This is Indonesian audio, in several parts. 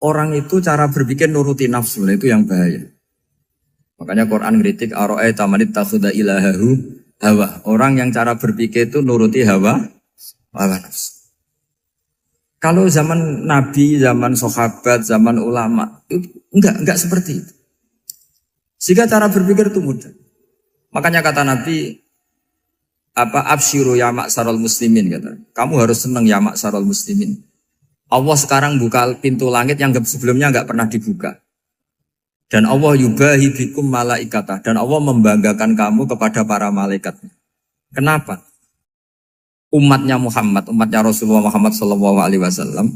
orang itu cara berpikir nuruti nafsu, itu yang bahaya. Makanya Quran kritik ara'aita man ittakhadha ilahahu hawa. Orang yang cara berpikir itu nuruti hawa nafsu. Kalau zaman Nabi, zaman sahabat, zaman ulama, itu enggak seperti itu. Sehingga cara berpikir itu mudah. Makanya kata Nabi, absyiru ya ma'syaral muslimin, kata. Kamu harus senang ya ma'syaral muslimin. Allah sekarang buka pintu langit yang sebelumnya enggak pernah dibuka. Dan Allah yubahi bikum malaikatah. Dan Allah membanggakan kamu kepada para malaikat. Kenapa? Umatnya Muhammad, umatnya Rasulullah Muhammad SAW,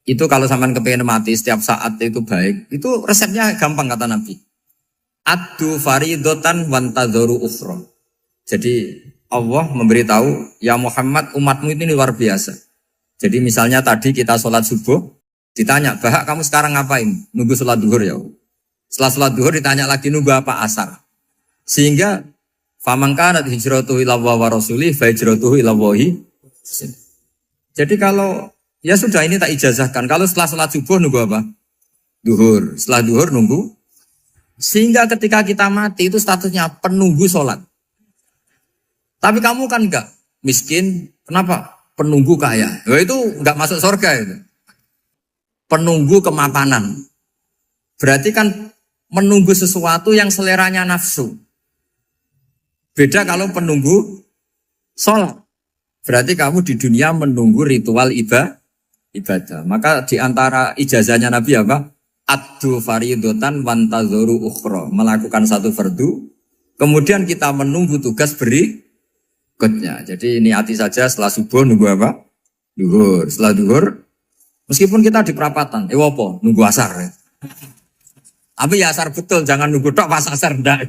itu kalau sampean kepengen mati setiap saat itu baik, itu resepnya gampang kata Nabi. Addu faridotan wantadzoru ukhra. Jadi Allah memberitahu, ya Muhammad, umatmu ini luar biasa. Jadi misalnya tadi kita sholat subuh, ditanya, Bahak kamu sekarang ngapain? Nunggu sholat duhur ya. Setelah sholat duhur ditanya lagi nunggu apa asar. Sehingga faman kanat hijratuhu ila wa rasulih fa hijratuhu ila wahi. Jadi kalau ya sudah ini tak ijazahkan. Kalau setelah sholat subuh nunggu apa? Duhur. Setelah duhur nunggu. Sehingga ketika kita mati itu statusnya penunggu sholat. Tapi kamu kan enggak miskin. Kenapa? Penunggu kaya. Nah, itu enggak masuk surga itu. Penunggu kemapanan. Berarti kan menunggu sesuatu yang seleranya nafsu. Beda kalau penunggu sholat. Berarti kamu di dunia menunggu ritual ibadah. Maka di antara ijazahnya Nabi apa? Addu faridotan wantadzoru ukhra. Melakukan satu fardu. Kemudian kita menunggu tugas berikutnya. Jadi niati saja setelah subuh nunggu apa? Duhur. Setelah duhur, meskipun kita di perapatan. Apa? Nunggu asar. Ya. Tapi ya asar betul. Jangan nunggu tok pas asar. Enggak.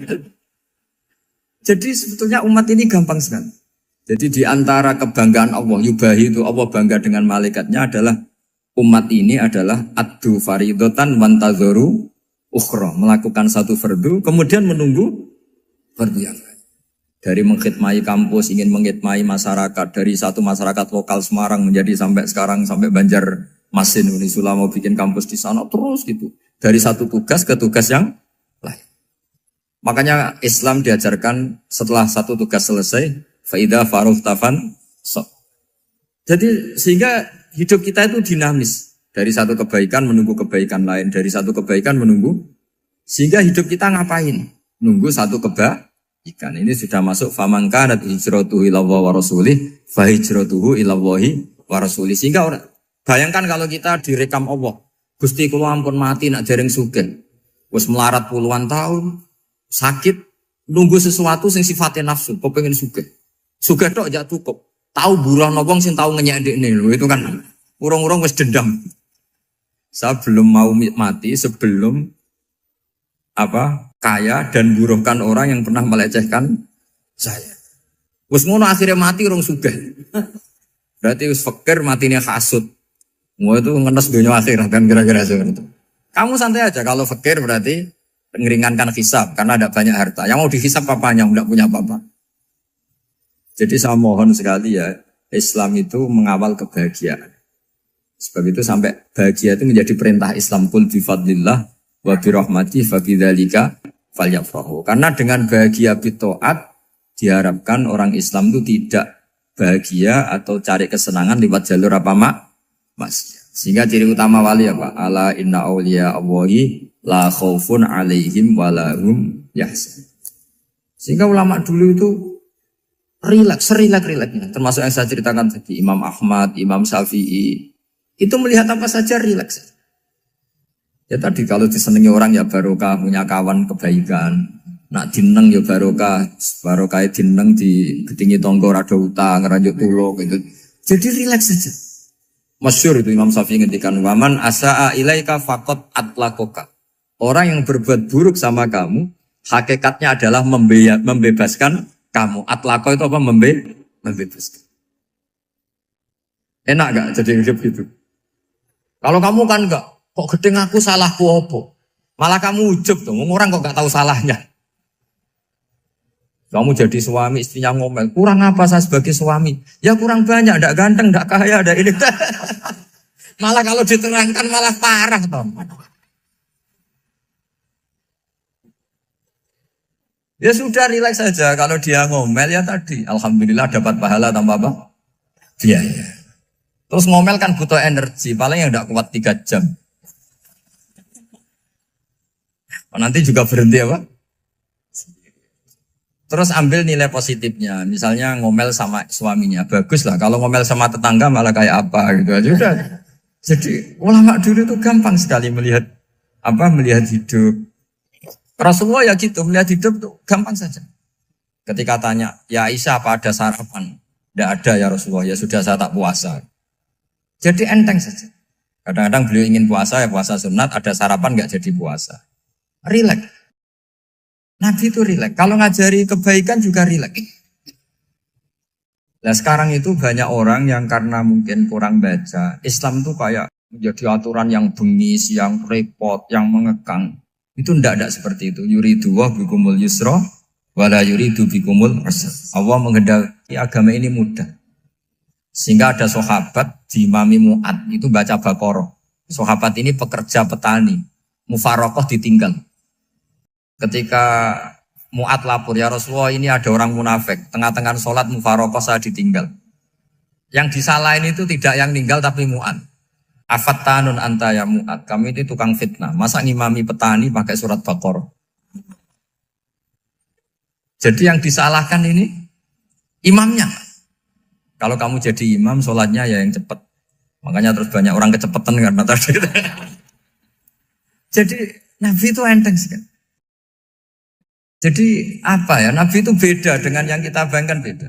Jadi sebetulnya umat ini gampang sekali. Jadi di antara kebanggaan Allah, yubahi itu Allah bangga dengan malaikatnya adalah umat ini adalah addu faridotan wantadzoru ukhra. Melakukan satu fardu, kemudian menunggu fardu yang lain. Dari mengkhidmati kampus, ingin mengkhidmati masyarakat. Dari satu masyarakat lokal Semarang menjadi sampai sekarang, sampai Banjarmasin, Unisula mau bikin kampus di sana, terus gitu. Dari satu tugas ke tugas yang lain. Makanya Islam diajarkan setelah satu tugas selesai, faida faruhtafan so. Jadi sehingga hidup kita itu dinamis. Dari satu kebaikan menunggu kebaikan lain, dari satu kebaikan menunggu. Sehingga hidup kita ngapain? Nunggu satu kebaikan. Ini sudah masuk faman kanat hijratuhu ila wa rasulih, fa hijratuhu ila wahi wa rasulih. Sehingga bayangkan kalau kita direkam Allah, Gusti kula ampun mati nak dereng sugih. Wis melarat puluhan tahun. Sakit, nunggu sesuatu sing sifatnya nafsu, kok pengen sugih. Sugih tok aja cukup. Tahu buruh wong sing tahu ngenyek ndekne lho, itu kan urung-urung wis dendam. Saya belum mau mati sebelum kaya dan buruhkan orang yang pernah melecehkan saya. Wis ngono akhirnya mati urung sugih. Berarti wis fakir matine hasud. Mau itu ngenes dunia akhirat kan kira-kira seperti itu. Kamu santai aja kalau fakir berarti meringankan hisab karena ada banyak harta. Yang mau dihisab papanya, enggak punya apa-apa. Jadi saya mohon sekali ya, Islam itu mengawal kebahagiaan. Sebab itu sampai bahagia itu menjadi perintah Islam, qul bi fadlillah wa bi rahmati fa bidzalika falyafrahu. Karena dengan bahagia bi taat diharapkan orang Islam itu tidak bahagia atau cari kesenangan lewat jalur maksiat. Sehingga ciri utama wali apa? Ala inna awliya Allahi la khaufun alaihim walahum yahzan. Sehingga ulama dulu itu rileks-rileksnya. Termasuk yang saya ceritakan tadi, Imam Ahmad, Imam Syafi'i. Itu melihat apa saja rileks. Ya tadi kalau disenangi orang ya barokah, punya kawan kebaikan. Nak dineng ya barokah dineng di gedingi tonggo rada utang, ngeranjuk tulo gitu. Jadi rileks saja. Masyhur itu Imam Syafi'i ngendikan waman asaa ilaika faqat atlakoka. Orang yang berbuat buruk sama kamu, hakikatnya adalah membebaskan kamu. Atlako itu apa? Membebaskan. Enak gak jadi hidup gitu? Kalau kamu kan enggak, kok gedeng aku salahku apa? Malah kamu ujub tuh, orang kok gak tahu salahnya. Kamu jadi suami, istrinya ngomel, kurang apa saya sebagai suami? Ya kurang banyak, enggak ganteng, enggak kaya, enggak ini. Malah kalau diterangkan malah parah toh. Ya sudah rileks saja. Kalau dia ngomel ya tadi, alhamdulillah dapat pahala tanpa apa? Biaya. Terus ngomel kan butuh energi, paling yang tidak kuat 3 jam. Nanti juga berhenti apa? Terus ambil nilai positifnya. Misalnya ngomel sama suaminya, bagus lah. Kalau ngomel sama tetangga malah kayak apa gitu aja udah. Jadi ulama dulu itu gampang sekali melihat hidup. Rasulullah ya gitu, melihat hidup tuh gampang saja. Ketika tanya, ya Aisyah apa ada sarapan? Tidak ada ya Rasulullah, ya sudah saya tak puasa. Jadi enteng saja. Kadang-kadang beliau ingin puasa, ya puasa sunat, ada sarapan nggak jadi puasa. Rileks. Nabi itu rileks. Kalau ngajari kebaikan juga rileks. Nah sekarang itu banyak orang yang karena mungkin kurang baca, Islam tuh kayak menjadi aturan yang bengis, yang repot, yang mengekang. Itu tidak seperti itu. Yuridu wa bikumul yusra wala yuridu bikumul usra. Allah menghendaki agama ini mudah. Sehingga ada sahabat di Imami Mu'ad itu baca Baqarah. Sahabat ini pekerja petani, mufarokoh ditinggal. Ketika Mu'ad lapor, ya Rasulullah ini ada orang munafik, tengah-tengah sholat mufarokoh saya ditinggal. Yang disalahin itu tidak yang ninggal tapi Mu'ad. Afattanun anta ya Mu'ad, kami itu tukang fitnah. Masa ngimami petani pakai surat Baqarah? Jadi yang disalahkan ini imamnya. Kalau kamu jadi imam, sholatnya ya yang cepat. Makanya terus banyak orang kecepatan karena tadi. Jadi Nabi itu enteng sekali. Jadi apa ya? Nabi itu beda dengan yang kita bayangkan beda.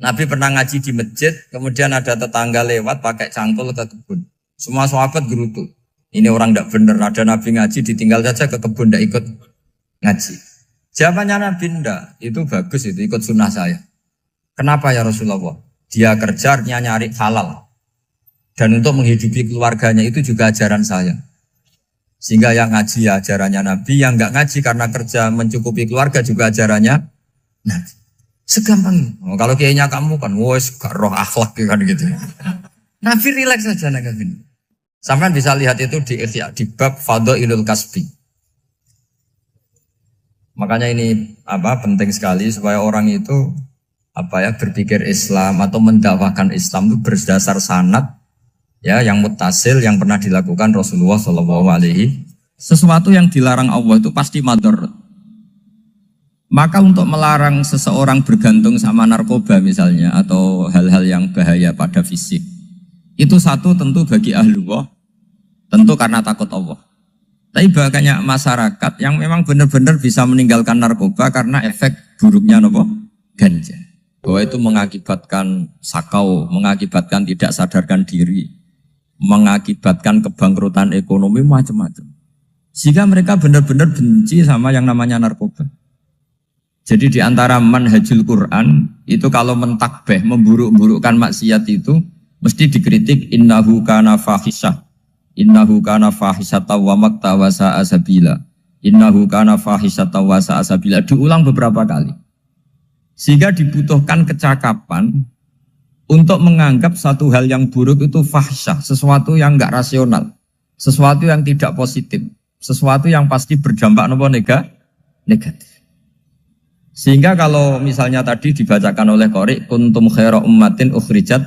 Nabi pernah ngaji di masjid, kemudian ada tetangga lewat pakai cangkul ke kebun. Semua sahabat gerutu. Ini orang tidak benar. Ada Nabi ngaji ditinggal saja ke kebun tidak ikut ngaji. Jawabannya Nabi tidak. Itu bagus itu ikut sunnah saya. Kenapa ya Rasulullah? Dia kerja nyari halal. Dan untuk menghidupi keluarganya itu juga ajaran saya. Sehingga yang ngaji ya ajarannya Nabi, yang nggak ngaji karena kerja mencukupi keluarga juga ajarannya Nabi. Segampang ini. Kalau kayaknya kamu kan, wes gak roh akhlak kan gitu. Nabi rileks saja Nabi. Sampai bisa lihat itu di bab Fadhailul Kasbi. Makanya ini penting sekali supaya orang itu berpikir Islam atau mendakwakan Islam itu berdasar sanad ya yang muttasil yang pernah dilakukan Rasulullah SAW. Sesuatu yang dilarang Allah itu pasti madharat. Maka untuk melarang seseorang bergantung sama narkoba misalnya atau hal-hal yang bahaya pada fisik, itu satu tentu bagi ahlullah, tentu karena takut Allah. Tapi banyak masyarakat yang memang benar-benar bisa meninggalkan narkoba karena efek buruknya ganja. Bahwa itu mengakibatkan sakau, mengakibatkan tidak sadarkan diri, mengakibatkan kebangkrutan ekonomi macam-macam. Sehingga mereka benar-benar benci sama yang namanya narkoba. Jadi di antara manhajul Quran itu kalau mentakbih, memburuk-burukkan maksiat itu mesti dikritik innahu kana fahisyah. Innahu kana fahisyata wa makta wa sa'a sabila. Innahu kana fahisyata wa sa'a sabila. Diulang beberapa kali. Sehingga dibutuhkan kecakapan untuk menganggap satu hal yang buruk itu fahsyah, sesuatu yang enggak rasional, sesuatu yang tidak positif, sesuatu yang pasti berdampak negatif. Sehingga kalau misalnya tadi dibacakan oleh Qori, kuntum khaira ummatin ukhrijat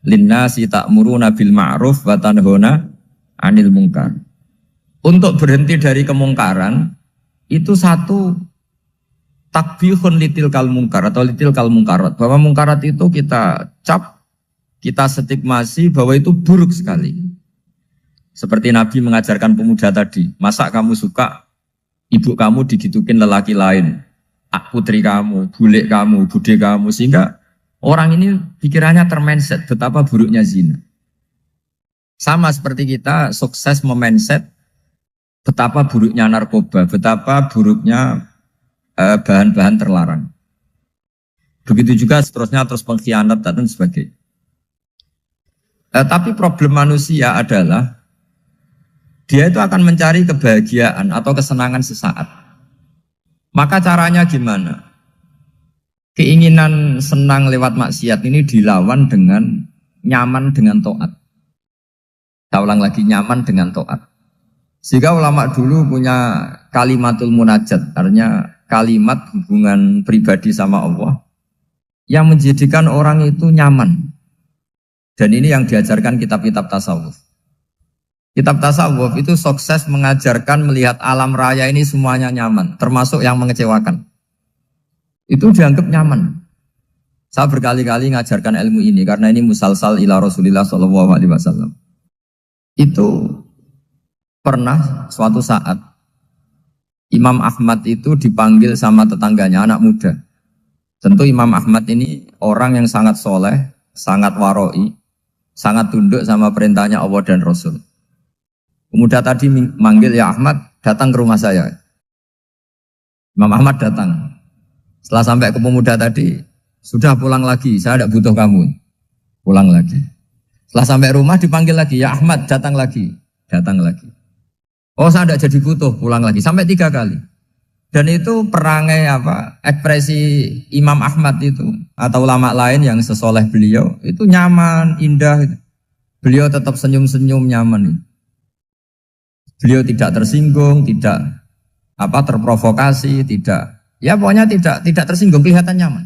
linnasi ta'muruna bil ma'ruf wa tanhauna 'anil munkar. Untuk berhenti dari kemungkaran itu satu takbihun litil kal munkar atau litil kal munkarat, bahwa mungkarat itu kita cap, kita stigmasi bahwa itu buruk sekali. Seperti Nabi mengajarkan pemuda tadi, masa kamu suka ibu kamu digitukin lelaki lain, putri kamu, bule kamu, bude kamu, sehingga orang ini pikirannya termindset betapa buruknya zina. Sama seperti kita sukses memindset betapa buruknya narkoba, betapa buruknya bahan-bahan terlarang. Begitu juga seterusnya, terus pengkhianat dan sebagainya. Tapi problem manusia adalah dia itu akan mencari kebahagiaan atau kesenangan sesaat. Maka caranya gimana? Keinginan senang lewat maksiat ini dilawan dengan nyaman dengan taat. Saya ulang lagi, nyaman dengan taat. Sehingga ulama dulu punya kalimatul munajat, artinya kalimat hubungan pribadi sama Allah yang menjadikan orang itu nyaman. Dan ini yang diajarkan kitab-kitab tasawuf. Kitab tasawuf itu sukses mengajarkan melihat alam raya ini semuanya nyaman, termasuk yang mengecewakan. Itu dianggap nyaman. Saya berkali-kali mengajarkan ilmu ini karena ini musalsal ila Rasulillah SAW. Itu pernah suatu saat Imam Ahmad itu dipanggil sama tetangganya, anak muda. Tentu Imam Ahmad ini orang yang sangat soleh, sangat waroi, sangat tunduk sama perintahnya Allah dan Rasul. Pemuda tadi manggil, ya Ahmad, datang ke rumah saya. Imam Ahmad datang. Setelah sampai ke pemuda tadi, sudah pulang lagi, saya tidak butuh kamu. Pulang lagi. Setelah sampai rumah dipanggil lagi, ya Ahmad, datang lagi. Datang lagi. Oh, saya tidak jadi butuh, pulang lagi. Sampai 3 kali. Dan itu perangai ekspresi Imam Ahmad itu, atau ulama lain yang sesoleh beliau, itu nyaman, indah. Beliau tetap senyum-senyum, nyaman. Beliau tidak tersinggung, tidak terprovokasi, pokoknya tidak tersinggung, kelihatan nyaman.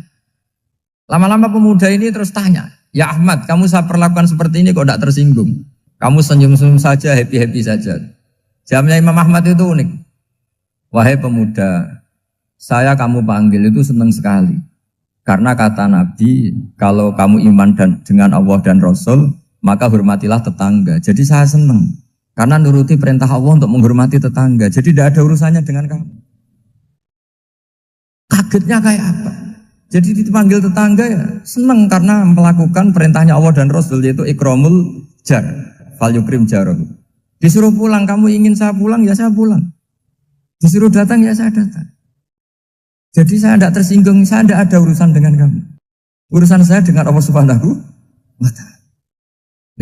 Lama-lama pemuda ini terus tanya, ya Ahmad, kamu saya perlakukan seperti ini kok tidak tersinggung? Kamu senyum-senyum saja, happy-happy saja. Jawabnya Imam Ahmad itu unik. Wahai pemuda, saya kamu panggil itu senang sekali. Karena kata Nabi, kalau kamu iman dengan Allah dan Rasul, maka hormatilah tetangga. Jadi saya senang. Karena nuruti perintah Allah untuk menghormati tetangga. Jadi tidak ada urusannya dengan kamu. Kagetnya kayak apa? Jadi dipanggil tetangga ya senang karena melakukan perintahnya Allah dan Rasul, yaitu ikramul jar, fal yukrim jarum. Disuruh pulang, kamu ingin saya pulang, ya saya pulang. Disuruh datang, ya saya datang. Jadi saya tidak tersinggung, saya tidak ada urusan dengan kamu. Urusan saya dengan Allah Subhanahu wa Ta'ala.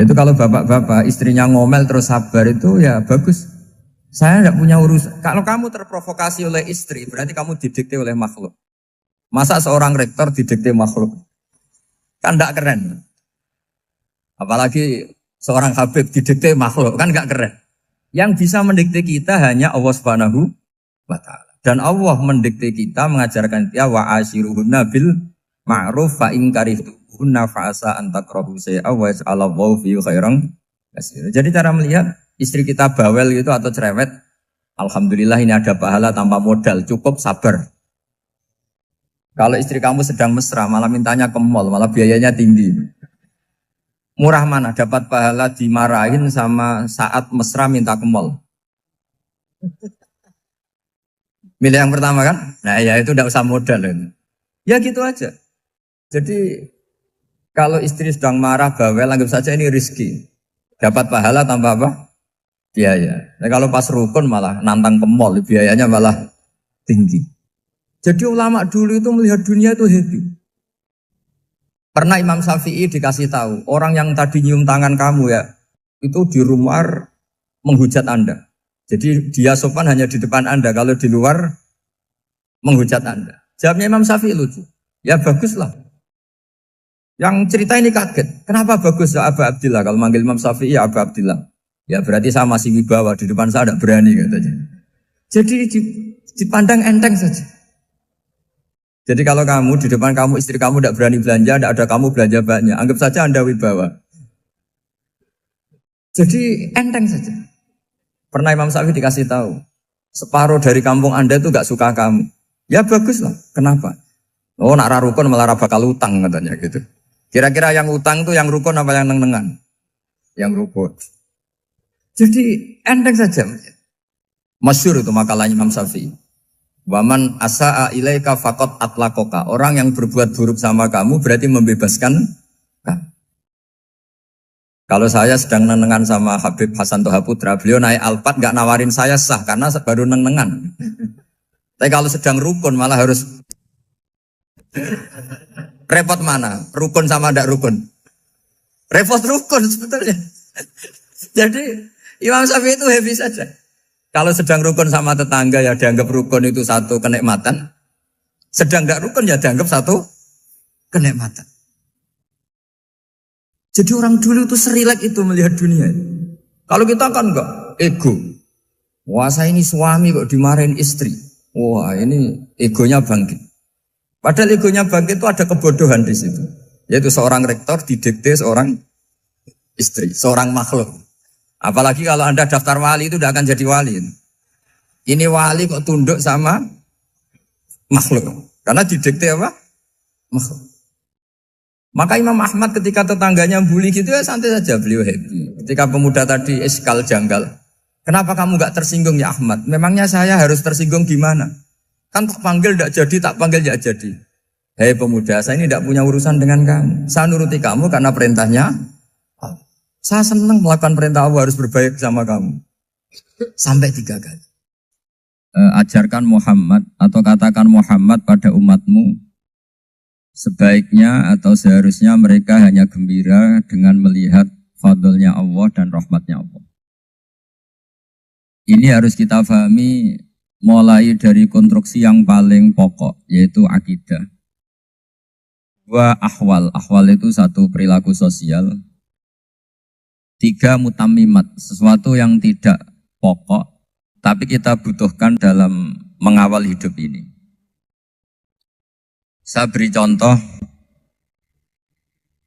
Itu kalau bapak-bapak istrinya ngomel terus sabar itu ya bagus. Saya tidak punya urusan. Kalau kamu terprovokasi oleh istri, berarti kamu didikte oleh makhluk. Masa seorang rektor didikte makhluk? Kan tidak keren. Apalagi seorang habib didikte makhluk, kan tidak keren. Yang bisa mendikte kita hanya Allah Subhanahu wa Ta'ala. Dan Allah mendikte kita, mengajarkan kita wa ashiruhunna bil ma'ruf fa in karihtuhunna fa'asa an takrahu shay'a wa yaj'alallahu fi khairan katsira. Jadi cara melihat istri kita bawel gitu atau cerewet, alhamdulillah ini ada pahala tanpa modal, cukup sabar. Kalau istri kamu sedang mesra, malah mintanya ke mall, malah biayanya tinggi. Murah mana dapat pahala dimarahin sama saat mesra minta ke mall? Milih yang pertama kan? Nah ya itu tidak usah modal ini. Ya gitu aja. Jadi kalau istri sedang marah, bawel, anggap saja ini rezeki. Dapat pahala tanpa apa? Biaya. Nah, kalau pas rukun malah nantang ke mall, biayanya malah tinggi. Jadi ulama dulu itu melihat dunia itu happy. Pernah Imam Syafi'i dikasih tahu, orang yang tadi nyium tangan kamu ya, itu di rumah menghujat Anda. Jadi dia sopan hanya di depan Anda, kalau di luar menghujat Anda. Jawabnya Imam Syafi'i lucu. Ya baguslah. Yang cerita ini kaget. Kenapa bagus ya Aba Abdillah? Kalau manggil Imam Syafi'i ya Aba Abdillah. Ya berarti saya masih wibawa, di depan saya tidak berani katanya. Jadi dipandang enteng saja. Jadi kalau kamu di depan kamu istri kamu tidak berani belanja, tidak ada kamu belanja banyak, anggap saja Anda wibawa. Jadi enteng saja. Pernah Imam Syafi'i dikasih tahu, separuh dari kampung Anda itu gak suka kamu. Ya baguslah. Kenapa? Oh nak rukun malah bakal utang katanya gitu. Kira-kira yang utang tuh yang rukun apa yang neng-nengan? Yang rukun. Jadi enteng saja. Masyhur itu makalahnya Imam Syafi'i. Waman asa'a ilaika faqad atlaqaka. Orang yang berbuat buruk sama kamu berarti membebaskan kamu. Kalau saya sedang nenengan sama Habib Hasan Toha Putra, beliau naik Alphard gak nawarin saya sah karena baru nenengan. Tapi kalau sedang rukun malah harus repot mana? Rukun sama ndak rukun? Repot rukun sebetulnya. Jadi Imam Syafi'i itu happy saja. Kalau sedang rukun sama tetangga ya dianggap rukun itu satu kenikmatan. Sedang ndak rukun ya dianggap satu kenikmatan. Jadi orang dulu itu serilek itu melihat dunia. Kalau kita kan enggak, ego. Wah saya ini suami kok dimarahin istri. Wah ini egonya bangkit. Padahal egonya bangkit itu ada kebodohan di situ. Yaitu seorang rektor didikte seorang istri, seorang makhluk. Apalagi kalau Anda daftar wali itu tidak akan jadi wali. Ini wali kok tunduk sama makhluk. Karena didikte apa? Makhluk. Maka Imam Ahmad ketika tetangganya bully gitu ya santai saja, beliau happy. Ketika pemuda tadi eskal janggal, kenapa kamu gak tersinggung ya Ahmad? Memangnya saya harus tersinggung gimana? Kan tak panggil tidak jadi, tak panggil tidak jadi. Hei pemuda, saya ini tidak punya urusan dengan kamu. Saya nuruti kamu karena perintahnya. Saya senang melakukan perintah Allah, harus berbaik sama kamu. Sampai 3 kali. Ajarkan Muhammad atau katakan Muhammad pada umatmu. Sebaiknya atau seharusnya mereka hanya gembira dengan melihat fadlnya Allah dan rahmatnya Allah. Ini harus kita pahami mulai dari konstruksi yang paling pokok, yaitu akidah. 2 ahwal. Ahwal itu 1 perilaku sosial. 3 mutammimat, sesuatu yang tidak pokok, tapi kita butuhkan dalam mengawal hidup ini. Saya beri contoh,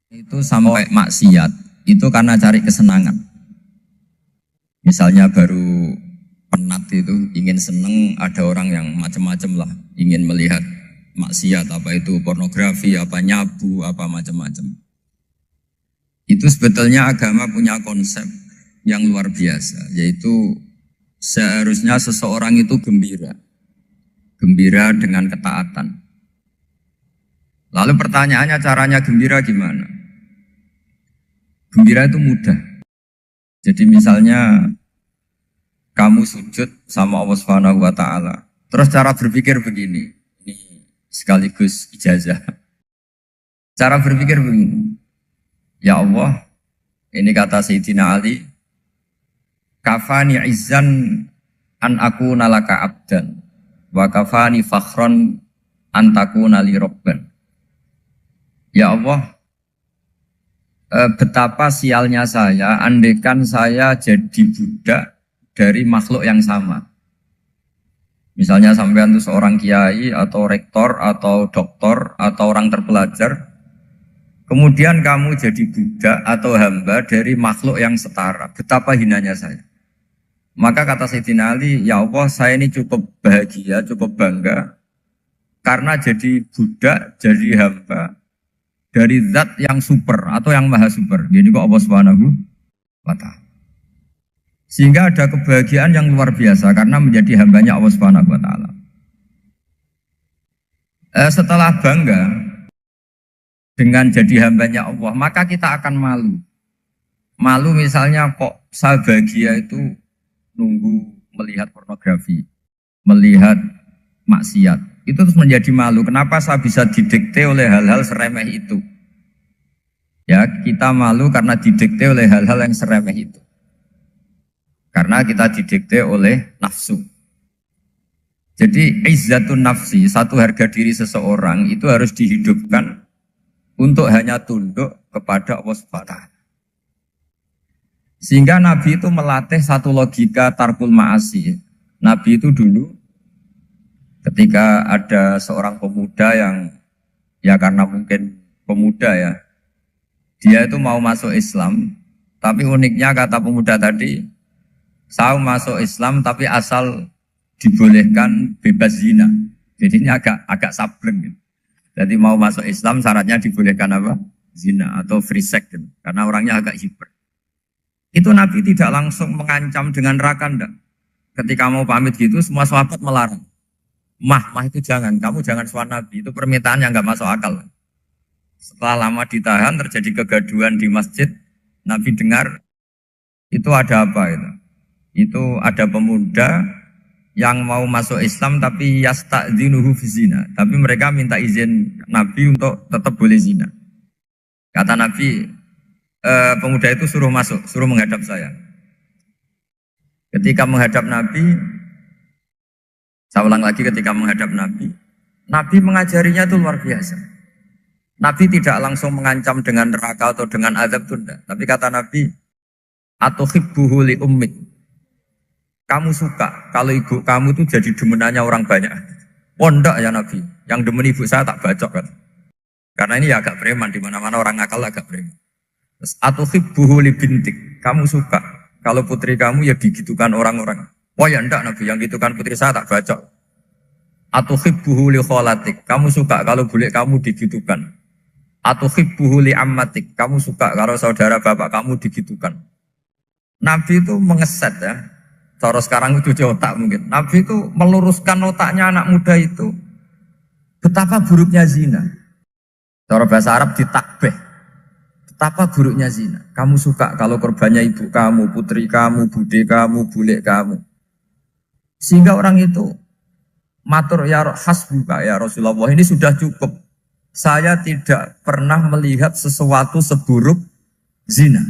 itu sampai maksiat, itu karena cari kesenangan. Misalnya baru penat itu, ingin seneng, ada orang yang macam-macam lah, ingin melihat maksiat, apa itu pornografi, apa nyabu, apa macam-macam. Itu sebetulnya agama punya konsep yang luar biasa, yaitu seharusnya seseorang itu gembira. Gembira dengan ketaatan. Lalu pertanyaannya caranya gembira gimana? Gembira itu mudah. Jadi misalnya kamu sujud sama Allah Subhanahu wa taala. Terus cara berpikir begini. Ini sekaligus ijazah. Cara berpikir begini. Ya Allah, ini kata Sayyidina Ali, kafani izzan an akuna laka abdan wa kafani fakhron an takuna li rabban. Ya Allah, betapa sialnya saya andaikan saya jadi budak dari makhluk yang sama. Misalnya sampean itu seorang kiai atau rektor atau doktor atau orang terpelajar, kemudian kamu jadi budak atau hamba dari makhluk yang setara. Betapa hinanya saya. Maka kata Sayyidina Ali, ya Allah saya ini cukup bahagia, cukup bangga karena jadi budak, jadi hamba dari zat yang super atau yang maha super. Jadi kok Allah Subhanahu wa ta'ala. Sehingga ada kebahagiaan yang luar biasa karena menjadi hambanya Allah Subhanahu wa ta'ala. Setelah bangga dengan jadi hambanya Allah, maka kita akan malu. Malu misalnya kok saya bahagia itu nunggu melihat pornografi, melihat maksiat. Itu terus menjadi malu. Kenapa saya bisa didikte oleh hal-hal seremeh itu? Ya, kita malu karena didikte oleh hal-hal yang seremeh itu. Karena kita didikte oleh nafsu. Jadi izzatun nafsi, satu harga diri seseorang itu harus dihidupkan untuk hanya tunduk kepada Allah Subhanahu wa ta'ala. Sehingga Nabi itu melatih satu logika tarkul ma'asi. Nabi itu dulu ketika ada seorang pemuda yang ya karena mungkin pemuda ya, dia itu mau masuk Islam, tapi uniknya kata pemuda tadi, saya masuk Islam tapi asal dibolehkan bebas zina. Jadi ini agak sableng gitu. Jadi mau masuk Islam syaratnya dibolehkan apa? Zina atau free sex gitu. Karena orangnya agak hiper. Itu Nabi tidak langsung mengancam dengan neraka enggak. Ketika mau pamit gitu semua sahabat melarang. Mah itu jangan, kamu jangan suan Nabi, itu permintaan yang nggak masuk akal. Setelah lama ditahan, terjadi kegaduhan di masjid, Nabi dengar, itu ada apa itu? Itu ada pemuda yang mau masuk Islam tapi yasta'dzinuhu fi zina. Tapi mereka minta izin Nabi untuk tetap boleh zina. Kata Nabi, pemuda itu suruh masuk, suruh menghadap saya. Ketika menghadap Nabi, saya ulang lagi ketika menghadap Nabi, Nabi mengajarinya itu luar biasa. Nabi tidak langsung mengancam dengan neraka atau dengan azab tunda. Tapi kata Nabi, Atau hibbuhu li ummik. Kamu suka kalau ibu kamu itu jadi demenannya orang banyak. Pondok ya Nabi. Yang demen ibu saya tak bacok kan. Karena ini ya agak preman, di mana-mana orang nakal agak preman. Terus atau hibbuhu li bintik. Kamu suka kalau putri kamu ya digitukan orang-orang. Wah ya enggak Nabi, yang gitukan putri saya tak bacok. Atau hibbuhu li kholatik. Kamu suka kalau bule kamu digitukan. Atau hibbuhu li ammatik. Kamu suka kalau saudara bapak kamu digitukan. Nabi itu mengeset ya. Cara sekarang itu cuci otak mungkin. Nabi itu meluruskan otaknya anak muda itu. Betapa buruknya zina. Cara bahasa Arab ditakbih. Betapa buruknya zina. Kamu suka kalau korbannya ibu kamu, putri kamu, bude kamu, bule kamu. Sehingga orang itu matur ya hasbuka ya Rasulullah, ini sudah cukup. Saya tidak pernah melihat sesuatu seburuk zina.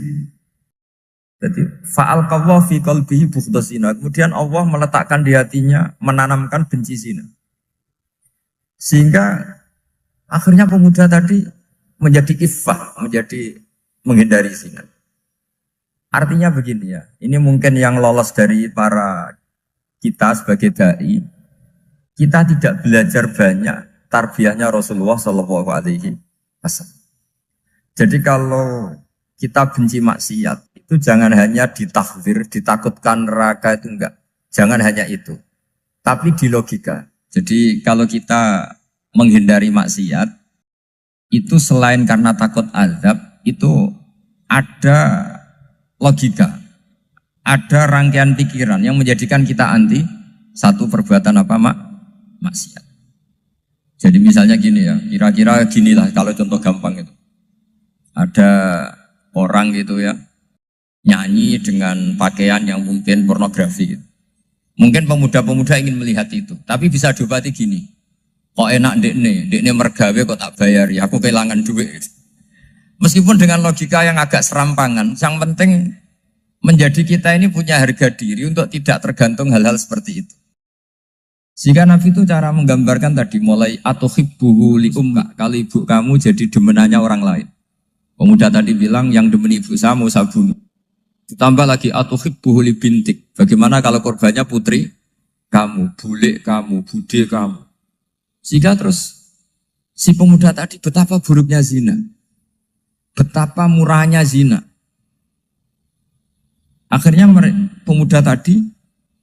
Jadi fa'al qawwa fi qalbihi bughdha zina. Kemudian Allah meletakkan di hatinya, menanamkan benci zina. Sehingga akhirnya pemuda tadi menjadi iffah, menjadi menghindari zina. Artinya begini ya, ini mungkin yang lolos dari para kita sebagai dai, kita tidak belajar banyak tarbiyahnya Rasulullah Shallallahu Alaihi Wasallam. Jadi kalau kita benci maksiat, itu jangan hanya ditakhzir, ditakutkan neraka itu enggak. Jangan hanya itu. Tapi di logika. Jadi kalau kita menghindari maksiat, itu selain karena takut azab, itu ada logika. Ada rangkaian pikiran yang menjadikan kita anti satu perbuatan apa maksiat. Jadi misalnya gini ya, kira-kira ginilah kalau contoh gampang itu. Ada orang gitu ya, nyanyi dengan pakaian yang mungkin pornografi gitu. Mungkin pemuda-pemuda ingin melihat itu, tapi bisa diobati gini. Kok enak dekne mergawe kok tak bayar ya, aku kehilangan duit. Meskipun dengan logika yang agak serampangan, yang penting menjadi kita ini punya harga diri untuk tidak tergantung hal-hal seperti itu. Sehingga Nabi itu cara menggambarkan tadi mulai atau hibbuhu li umma, kalau ibu kamu jadi demenannya orang lain. Pemuda tadi bilang yang demen ibu saya mau saya bunuh. Ditambah lagi atau hibbuhu li bintik. Bagaimana kalau korbannya putri kamu, bule kamu, bude kamu. Sehingga terus si pemuda tadi betapa buruknya zina. Betapa murahnya zina. Akhirnya pemuda tadi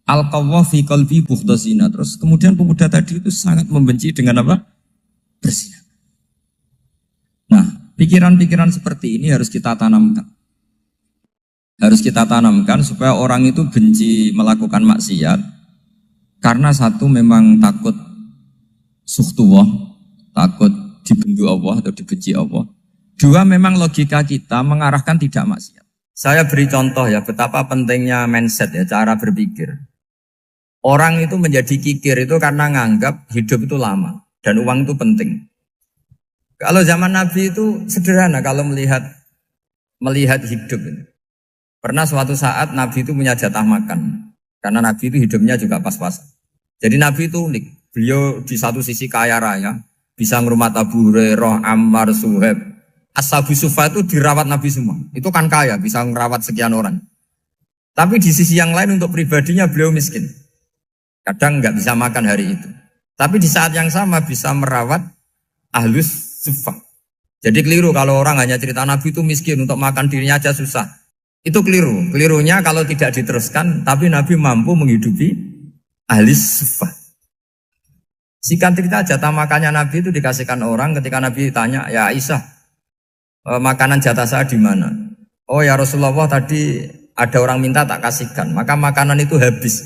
al-qawwa fi qalbi bughdha zina. Terus kemudian pemuda tadi itu sangat membenci dengan apa? Berzina. Nah, pikiran-pikiran seperti ini harus kita tanamkan. Harus kita tanamkan supaya orang itu benci melakukan maksiat. Karena satu memang takut suhtullah, takut dibendu Allah atau dibenci Allah. Dua memang logika kita mengarahkan tidak maksiat. Saya beri contoh ya betapa pentingnya mindset ya, cara berpikir. Orang itu menjadi kikir itu karena nganggap hidup itu lama dan uang itu penting. Kalau zaman Nabi itu sederhana kalau melihat hidup ini. Pernah suatu saat Nabi itu punya jatah makan karena Nabi itu hidupnya juga pas-pasan. Jadi Nabi itu unik. Beliau di satu sisi kaya raya, bisa ngurmat Abu Hurairah, Ammar, Suhaib. Ashabu Sufa itu dirawat Nabi semua. Itu kan kaya, bisa merawat sekian orang. Tapi di sisi yang lain untuk pribadinya beliau miskin. Kadang nggak bisa makan hari itu. Tapi di saat yang sama bisa merawat Ahlus Sufa. Jadi keliru kalau orang hanya cerita Nabi itu miskin, untuk makan dirinya aja susah. Itu keliru. Kelirunya kalau tidak diteruskan, tapi Nabi mampu menghidupi Ahlus Sufa. Singkat cerita jatah makannya Nabi itu dikasihkan orang ketika Nabi tanya, ya Aisyah, makanan jatah saya di mana? Oh ya Rasulullah, tadi ada orang minta tak kasihkan, maka makanan itu habis.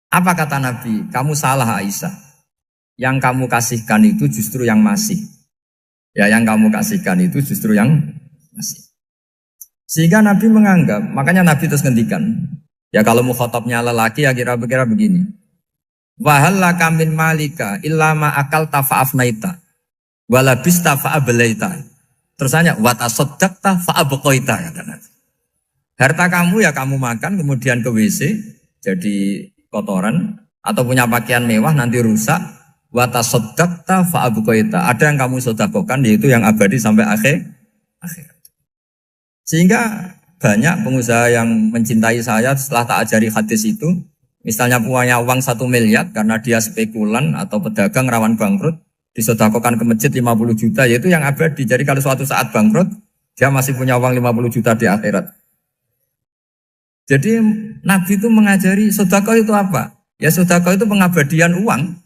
Apa kata Nabi? Kamu salah Aisyah. Yang kamu kasihkan itu justru yang masih. Ya yang kamu kasihkan itu justru yang masih. Sehingga Nabi menganggap, makanya Nabi terus ngendikan. Ya kalau mukhatabnya lelaki ya kira-kira begini. Wahallaka min malika illa ma akalta fa'afnaita walabista fa'ablaita. Terus tanya, watasoddaqta fa'abqaita, kata Nabi. Harta kamu ya kamu makan, kemudian ke WC, jadi kotoran, atau punya pakaian mewah, nanti rusak. Watasoddaqta fa'abqaita. Ada yang kamu sedekahkan, yaitu yang abadi sampai akhir. Sehingga banyak pengusaha yang mencintai saya setelah tak ajari hadis itu. Misalnya punya uang 1 miliar karena dia spekulan atau pedagang rawan bangkrut, disedekahkan ke masjid 50 juta, yaitu yang abadi. Jadi kalau suatu saat bangkrut, dia masih punya uang 50 juta di akhirat. Jadi Nabi itu mengajari sedekah itu apa? Ya sedekah itu pengabadian uang.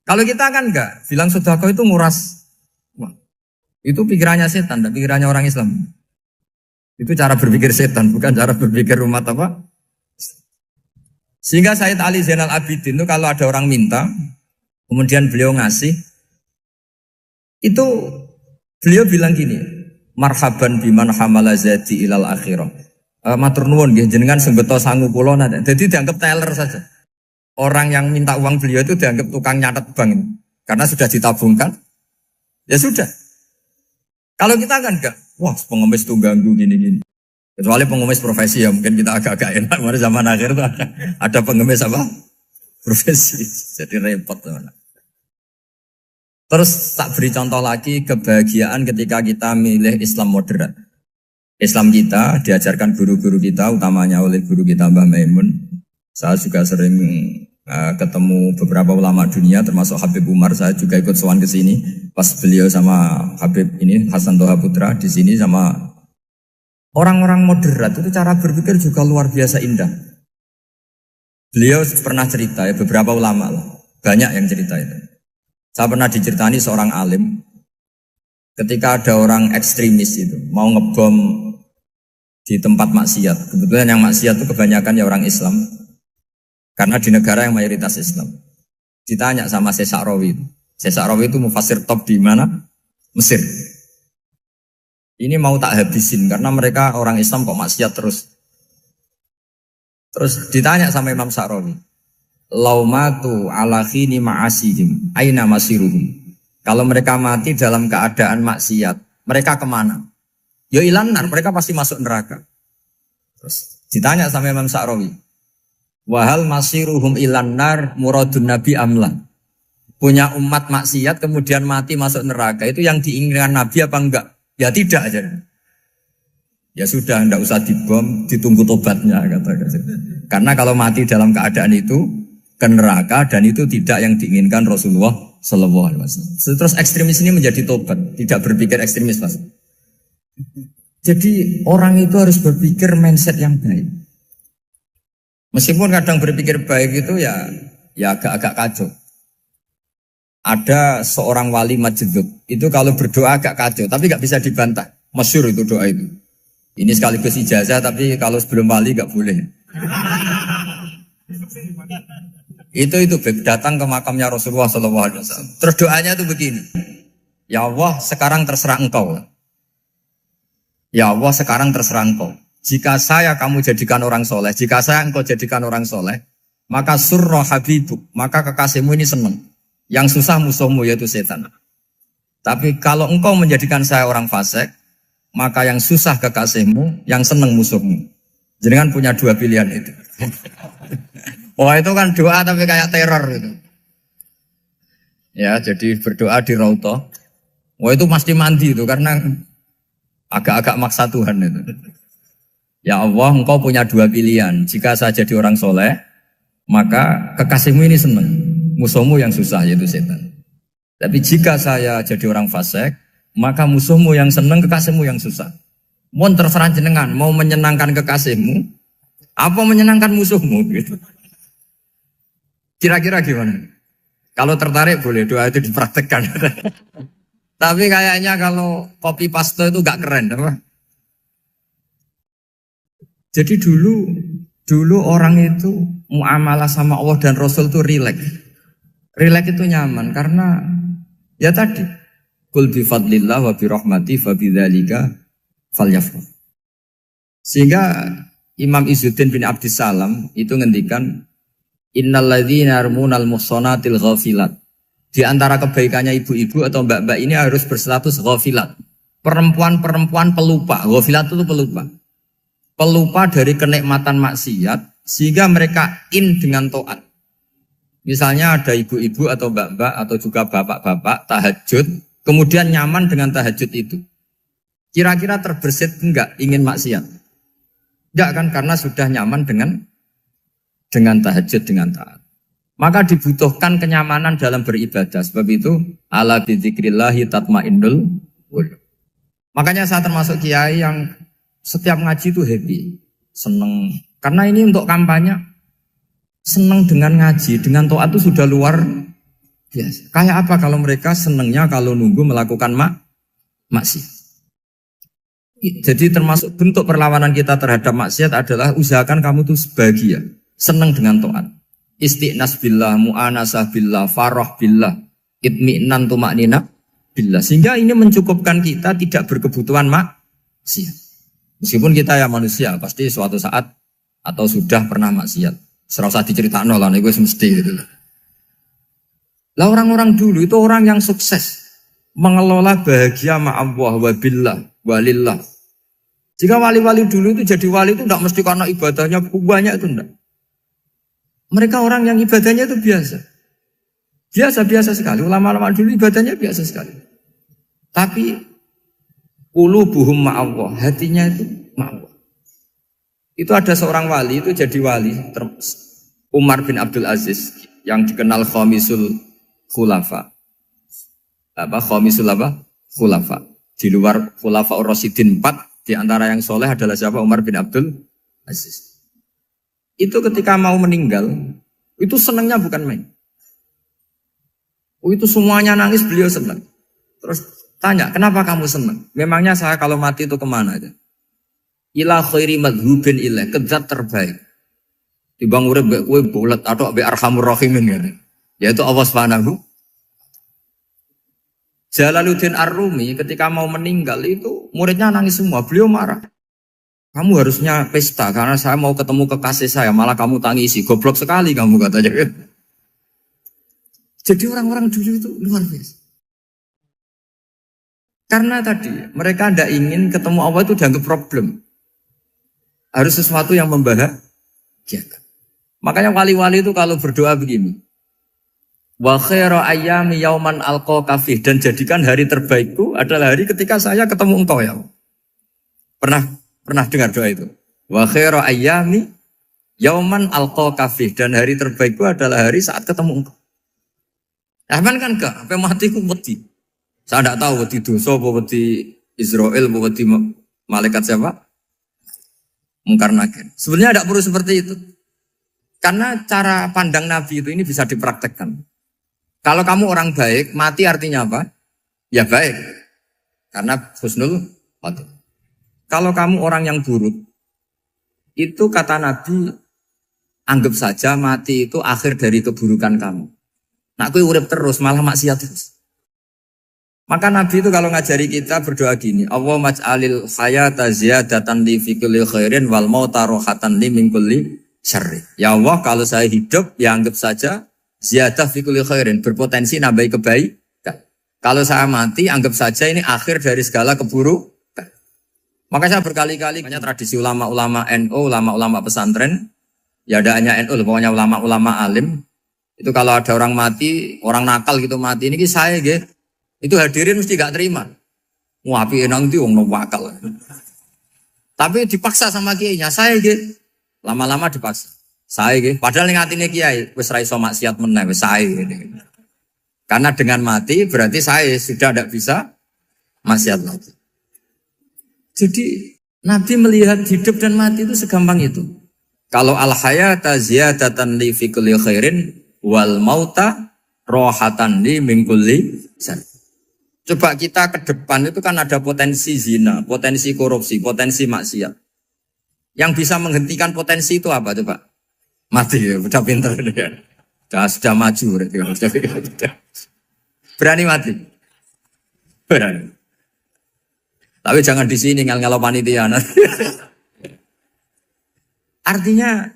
Kalau kita kan enggak, bilang sedekah itu nguras uang. Itu pikirannya setan, dan pikirannya orang Islam. Itu cara berpikir setan, bukan cara berpikir umat apa. Sehingga Sayyid Ali Zainal Abidin itu kalau ada orang minta, kemudian beliau ngasih, itu beliau bilang gini, marhaban biman hamala zati ilal akhirah. Matur nuwun nggih jenengan sing beto sangu kula nate. Jadi dianggap teller saja. Orang yang minta uang beliau itu dianggap tukang nyatet bank ini. Karena sudah ditabungkan. Ya sudah. Kalau kita kan enggak, wah pengemis tuh ganggu gini-gini. Kecuali pengemis profesi ya mungkin kita agak-agak enak. Pada zaman akhir tuh ada pengemis apa? Profesi. Jadi repot teman. Terus tak beri contoh lagi kebahagiaan ketika kita milih Islam moderat. Islam kita diajarkan guru-guru kita, utamanya oleh guru kita Mbah Maimun. Saya juga sering ketemu beberapa ulama dunia, termasuk Habib Umar. Saya juga ikut sowan ke sini pas beliau sama Habib ini Hasan Toha Putra di sini sama orang-orang moderat. Itu cara berpikir juga luar biasa indah. Beliau pernah cerita ya, beberapa ulama lah, banyak yang cerita itu. Saya pernah diceritani seorang alim ketika ada orang ekstremis itu mau ngebom di tempat maksiat. Kebetulan yang maksiat itu kebanyakan ya orang Islam. Karena di negara yang mayoritas Islam. Ditanya sama Syekh Sa'rawi. Syekh Sa'rawi itu mufassir top di mana? Mesir. Ini mau tak habisin karena mereka orang Islam kok maksiat terus. Terus ditanya sama Imam Sa'rawi. Laumatu ala khini ma'asihim aina masiruhum. Kalau mereka mati dalam keadaan maksiat, mereka kemana? Ya ilan nar, mereka pasti masuk neraka. Terus ditanya sama Imam Sa'rawi. Wahal masiruhum ilan nar muradun nabi amlan. Punya umat maksiat kemudian mati masuk neraka, itu yang diinginkan Nabi apa enggak? Ya tidak aja. Ya sudah, enggak usah dibom, ditunggu tobatnya kata. Karena kalau mati dalam keadaan itu ke neraka dan itu tidak yang diinginkan Rasulullah Sallallahu Alaihi Wasallam. Terus ekstremis ini menjadi tobat, tidak berpikir ekstremis Mas. Jadi orang itu harus berpikir mindset yang baik. Meskipun kadang berpikir baik itu ya agak-agak kacau. Ada seorang wali majdub itu kalau berdoa agak kacau, tapi nggak bisa dibantah. Masyhur itu doa itu. Ini sekaligus ijazah, tapi kalau sebelum wali nggak boleh. Itu datang ke makamnya Rasulullah SAW. Terus doanya itu begini. Ya Allah, sekarang terserah engkau. Ya Allah, sekarang terserah engkau. Jika saya kamu jadikan orang soleh, jika saya engkau jadikan orang soleh, maka surra habibuk, maka kekasihmu ini senang. Yang susah musuhmu yaitu setan. Tapi kalau engkau menjadikan saya orang fasik, maka yang susah kekasihmu, yang senang musuhmu. Jadi kan punya dua pilihan itu. Wah itu kan doa tapi kayak teror itu. Ya jadi berdoa di Raudhah. Wah itu pasti mandi itu karena agak-agak maksa Tuhan itu. Ya Allah, engkau punya dua pilihan. Jika saya jadi orang soleh, maka kekasihmu ini senang. Musuhmu yang susah yaitu setan. Tapi jika saya jadi orang fasik, maka musuhmu yang senang, kekasihmu yang susah. Mohon terserah jenengan, mau menyenangkan kekasihmu, apa menyenangkan musuhmu gitu. Kira-kira gimana? Kalau tertarik boleh doa itu dipraktekkan. Tapi kayaknya kalau copy paste itu gak keren, apa? Jadi dulu orang itu muamalah sama Allah dan Rasul itu rileks. Rileks itu nyaman karena ya tadi qul bi fadlillah wa bi rahmati fa bidzalika falyafrah. Sehingga Imam Izzuddin bin Abdissalam itu ngendikan innalladzina yarmunal muhsanatil ghafilat. Di antara kebaikannya ibu-ibu atau mbak-mbak ini harus berstatus ghafilat. Perempuan-perempuan pelupa. Ghafilat itu pelupa. Pelupa dari kenikmatan maksiat sehingga mereka dengan taat. Misalnya ada ibu-ibu atau mbak-mbak atau juga bapak-bapak tahajud, kemudian nyaman dengan tahajud itu. Kira-kira terbersit enggak ingin maksiat? Enggak kan, karena sudah nyaman dengan tahajud, dengan taat. Maka dibutuhkan kenyamanan dalam beribadah. Sebab itu ala bidzikrillahi tatmainnul qulub. Makanya saya termasuk kiai yang setiap ngaji itu happy, seneng. Karena ini untuk kampanye, seneng dengan ngaji, dengan taat itu sudah luar biasa. Kayak apa kalau mereka senengnya kalau nunggu melakukan maksiat. Jadi termasuk bentuk perlawanan kita terhadap maksiat adalah usahakan kamu tuh bahagia, senang dengan taat. Istiqnas billah, mu'anasah billah, farah billah, itmi'nan tumaknina billah. Sehingga ini mencukupkan kita tidak berkebutuhan maksiat. Meskipun kita ya manusia, pasti suatu saat atau sudah pernah maksiat. Serasa diceritakan lah, ini gue mesti gitu. Lah orang-orang dulu itu orang yang sukses mengelola bahagia ma'allah wa billah walillah. Jika wali-wali dulu itu jadi wali itu tidak mesti karena ibadahnya banyak, itu enggak. Mereka orang yang ibadahnya itu biasa. Biasa-biasa sekali. Ulama-ulama dulu ibadahnya biasa sekali. Tapi qulubuhum ma'allah, hatinya itu ma'allah. Itu ada seorang wali itu jadi wali, Umar bin Abdul Aziz yang dikenal khamisul khulafa. Khamisul khulafa. Di luar khulafa ar-rasyidin 4, di antara yang soleh adalah siapa? Umar bin Abdul Aziz. Itu ketika mau meninggal, itu senangnya bukan main. Itu semuanya nangis, beliau senang. Terus tanya, kenapa kamu senang? Memangnya saya kalau mati itu kemana aja? Ila khairi madhubin ilah, ke zat terbaik. Dibang urip mbek kowe bulet atau mbek arhamur rahimin gitu. Yaitu Allah Subhanahu. Jalaluddin Ar-Rumi ketika mau meninggal itu muridnya nangis semua, beliau marah. Kamu harusnya pesta karena saya mau ketemu kekasih saya, malah kamu tangisi, goblok sekali kamu katanya. Jadi orang-orang dulu itu luar biasa. Karena tadi mereka tidak ingin ketemu Allah itu dianggap problem. Harus sesuatu yang membahagiakan. Makanya wali-wali itu kalau berdoa begini. Wa khairu ayyami yauman alqa kafih, dan jadikan hari terbaikku adalah hari ketika saya ketemu engkau ya. Pernah dengar doa itu? Wa khairu ayyami yauman alqa kafih, dan hari terbaikku adalah hari saat ketemu engkau. Aman kan enggak? Sampai mati ku wedi. Saya tidak tahu wedi dosa apa wedi Israel apa wedi malaikat siapa? Mungkar Nakir. Sebenarnya tidak perlu seperti itu. Karena cara pandang Nabi itu ini bisa dipraktekkan. Kalau kamu orang baik, mati artinya apa? Ya baik. Karena husnul khotimah. Kalau kamu orang yang buruk, itu kata Nabi, anggap saja mati itu akhir dari keburukan kamu. Nah, aku urip terus, malah maksiat terus. Maka Nabi itu kalau ngajari kita berdoa gini, Allahumma maj'alil hayata ziyadatan li fi kulli khairin wal mauta rohatan li min kulli syarri. Ya Allah, kalau saya hidup, ya anggap saja ziyadah fi kulli khairin, berpotensi nambahi kebaikan. Kalau saya mati, anggap saja ini akhir dari segala keburukan. Maka saya berkali-kali, banyak tradisi ulama-ulama NU, ulama-ulama pesantren, ya ada hanya NU, pokoknya ulama-ulama alim. Itu kalau ada orang mati, orang nakal gitu mati, ini saya gitu. Itu hadirin mesti gak terima. Wapi enang itu wong wakal. Tapi dipaksa sama kiainya, saya gitu. Lama-lama dipaksa. Saya gitu. Padahal yang ngatine kiai, wis ra iso maksiat meneh, wis saya gitu. Karena dengan mati berarti saya sudah tidak bisa maksiat lagi. Jadi Nabi melihat hidup dan mati itu segampang itu. Kalau al-hayata ziyadatan li fi kulli khairin wal mauta rohatan li min kulli syarr. Coba kita ke depan itu kan ada potensi zina, potensi korupsi, potensi maksiat. Yang bisa menghentikan potensi itu apa coba? Mati ya, udah pinter dia. Sudah maju berarti. Berani mati? Berani. Tapi jangan di sini ngel-ngelo panitia. Artinya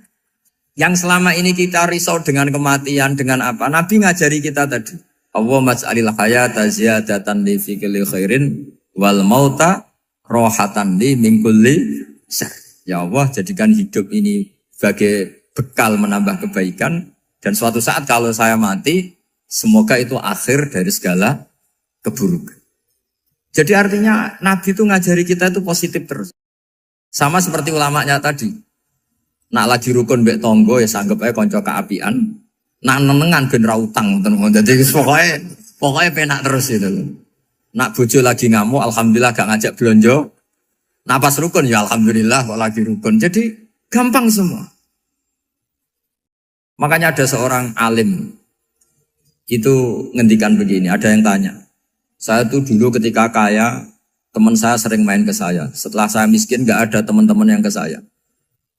yang selama ini kita risau dengan kematian, dengan apa? Nabi ngajari kita tadi. Allahumma maj'alil hayata ziyadatan li fi kulli khairin wal mauta rohatan li min kulli syarr. Ya Allah, jadikan hidup ini sebagai bekal menambah kebaikan, dan suatu saat kalau saya mati, semoga itu akhir dari segala keburukan. Jadi artinya Nabi itu ngajari kita itu positif terus. Sama seperti ulamanya tadi. Nak lagi rukun mbek tonggo ya sanggep ae kanca keapian. Nak nenengan ben ra utang ngoten. Dadi pokoknya penak terus itu. Nak bojo lagi ngamuk alhamdulillah gak ngajak blonjo. Nak pas rukun ya alhamdulillah kok lagi rukun. Jadi gampang semua. Makanya ada seorang alim itu ngendikan begini, ada yang tanya. Saya tuh dulu ketika kaya, teman saya sering main ke saya. Setelah saya miskin gak ada teman-teman yang ke saya.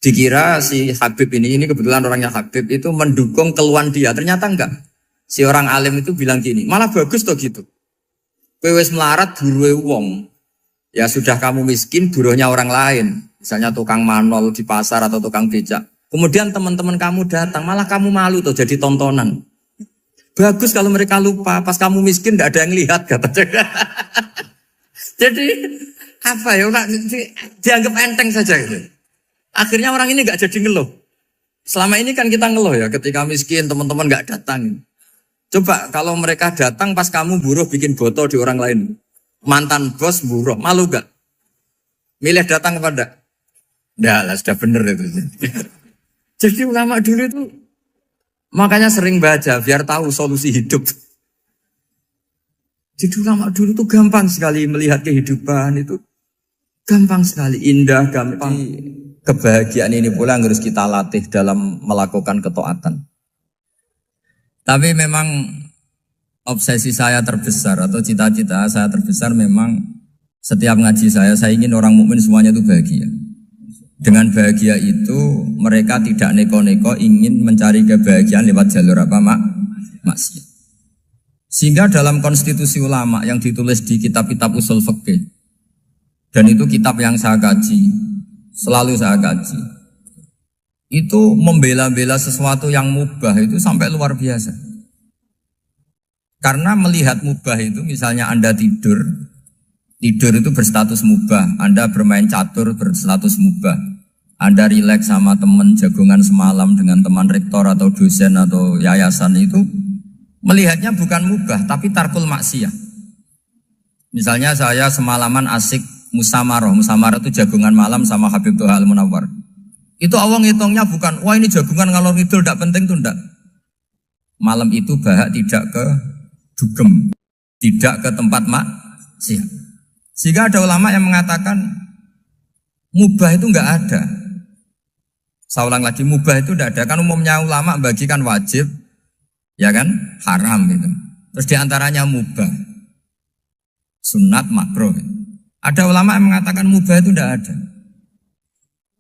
Dikira si Habib ini kebetulan orangnya Habib itu mendukung keluhan dia. Ternyata enggak. Si orang alim itu bilang gini, malah bagus tuh gitu. Kowe wis melarat buruhe wong. Ya sudah kamu miskin buruhnya orang lain. Misalnya tukang manol di pasar atau tukang becak. Kemudian teman-teman kamu datang, malah kamu malu tuh jadi tontonan. Bagus kalau mereka lupa, pas kamu miskin tidak ada yang lihat katanya. Jadi apa ya, dianggap enteng saja gitu. Akhirnya orang ini nggak jadi ngeluh. Selama ini kan kita ngeluh ya, ketika miskin teman-teman nggak datang. Coba kalau mereka datang pas kamu buruh bikin botol di orang lain. Mantan bos buruh, malu gak? Milih datang kepada? Nggak lah, sudah bener itu. Jadi ulama dulu itu makanya sering baca biar tahu solusi hidup. Jadi ulama dulu tuh gampang sekali melihat kehidupan itu. Gampang sekali, indah, gampang. Kebahagiaan ini pula yang harus kita latih dalam melakukan ketaatan. Tapi memang obsesi saya terbesar atau cita-cita saya terbesar memang setiap ngaji saya ingin orang mukmin semuanya itu bahagia. Dengan bahagia itu mereka tidak neko-neko ingin mencari kebahagiaan lewat jalur apa maksiat. Sehingga dalam konstitusi ulama yang ditulis di kitab-kitab usul fikih, dan itu kitab yang saya kaji, selalu saya kaji, itu membela-bela sesuatu yang mubah itu sampai luar biasa. Karena melihat mubah itu, misalnya Anda tidur itu berstatus mubah. Anda bermain catur berstatus mubah. Anda rileks sama teman jagongan semalam dengan teman rektor atau dosen atau yayasan itu, melihatnya bukan mubah, tapi tarkul maksiyah. Misalnya saya semalaman asik musamarah itu jagongan malam sama Habib Toha Al-Munawwar. Itu awang ngitungnya bukan, wah ini jagongan ngalor ngidul tidak penting tuh enggak. Malam itu bahak tidak ke dugem, tidak ke tempat maksiat. Sehingga ada ulama yang mengatakan mubah itu enggak ada. Saya ulang lagi, mubah itu enggak ada. Kan umumnya ulama bagikan wajib, ya kan, haram gitu. Terus diantaranya mubah, sunat, makruh. Ada ulama yang mengatakan mubah itu enggak ada.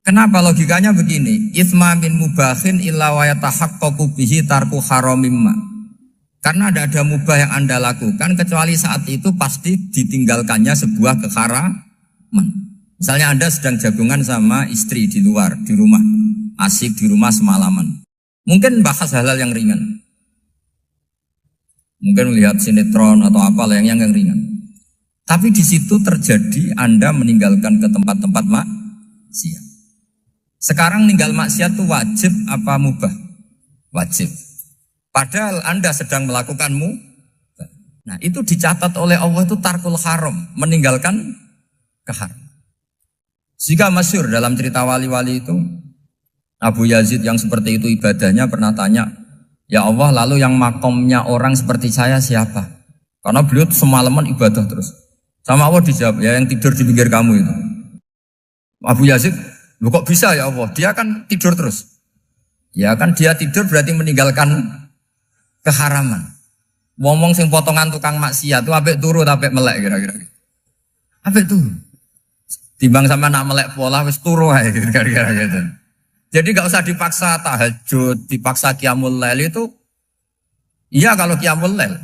Kenapa? Logikanya begini, itsma min mubahin illa wa yatahaqqaqu bihi tarku haramimma. Karena ada mubah yang Anda lakukan kecuali saat itu pasti ditinggalkannya sebuah keharaman. Misalnya Anda sedang jagungan sama istri di luar, di rumah, asik di rumah semalaman. Mungkin bahas hal-hal yang ringan. Mungkin melihat sinetron atau apa yang ringan. Tapi di situ terjadi Anda meninggalkan ke tempat-tempat maksiat. Sekarang ninggal maksiat itu wajib apa mubah? Wajib. Padahal Anda sedang melakukanmu. Nah itu dicatat oleh Allah itu tarkul haram, meninggalkan keharam. Jika masyhur dalam cerita wali-wali itu, Abu Yazid yang seperti itu ibadahnya pernah tanya, ya Allah lalu yang makomnya orang seperti saya siapa? Karena beliau semalaman ibadah terus. Sama Allah dijawab, ya yang tidur di pinggir kamu itu. Abu Yazid, loh kok bisa ya Allah? Dia kan tidur terus. Ya kan dia tidur berarti meninggalkan keharaman. Ngomong sing potongan tukang maksiat itu apik turu apik melek kira-kira. Apik turu. Timbang sama nak melek pola wis turu ae kira-kira gitu. Jadi enggak usah dipaksa tahajud, dipaksa qiyamul lail itu. Iya kalau qiyamul lail.